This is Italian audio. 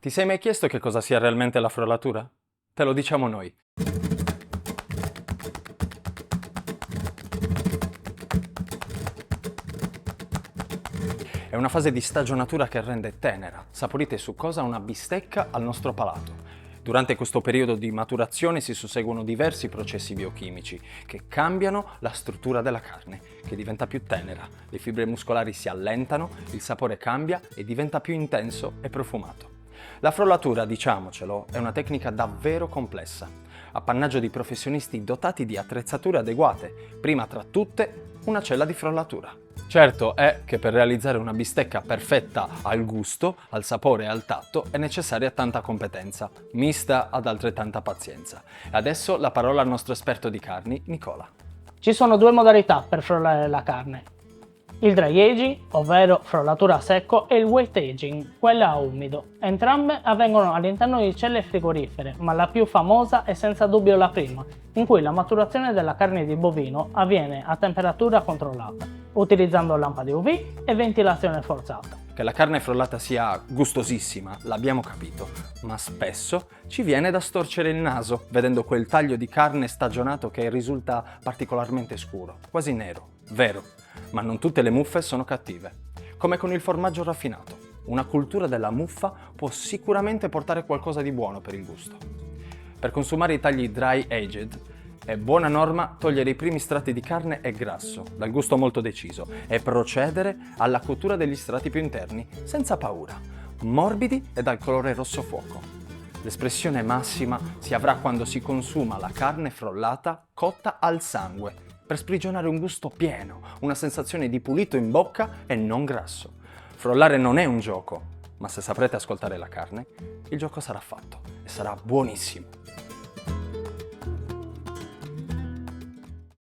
Ti sei mai chiesto che cosa sia realmente la frollatura? Te lo diciamo noi. È una fase di stagionatura che rende tenera, saporita e succosa una bistecca al nostro palato. Durante questo periodo di maturazione si susseguono diversi processi biochimici che cambiano la struttura della carne, che diventa più tenera, le fibre muscolari si allentano, il sapore cambia e diventa più intenso e profumato. La frollatura, diciamocelo, è una tecnica davvero complessa, appannaggio di professionisti dotati di attrezzature adeguate, prima tra tutte una cella di frollatura. Certo è che per realizzare una bistecca perfetta al gusto, al sapore e al tatto è necessaria tanta competenza, mista ad altrettanta pazienza. E adesso la parola al nostro esperto di carni, Nicola. Ci sono due modalità per frollare la carne. Il dry aging, ovvero frollatura a secco, e il wet aging, quella a umido. Entrambe avvengono all'interno di celle frigorifere, ma la più famosa è senza dubbio la prima, in cui la maturazione della carne di bovino avviene a temperatura controllata, utilizzando lampade UV e ventilazione forzata. Che la carne frollata sia gustosissima, l'abbiamo capito, ma spesso ci viene da storcere il naso vedendo quel taglio di carne stagionato che risulta particolarmente scuro, quasi nero, vero, ma non tutte le muffe sono cattive. Come con il formaggio raffinato, una cultura della muffa può sicuramente portare qualcosa di buono per il gusto. Per consumare i tagli dry aged è buona norma togliere i primi strati di carne e grasso, dal gusto molto deciso, e procedere alla cottura degli strati più interni, senza paura, morbidi e dal colore rosso fuoco. L'espressione massima si avrà quando si consuma la carne frollata cotta al sangue, per sprigionare un gusto pieno, una sensazione di pulito in bocca e non grasso. Frollare non è un gioco, ma se saprete ascoltare la carne, il gioco sarà fatto e sarà buonissimo.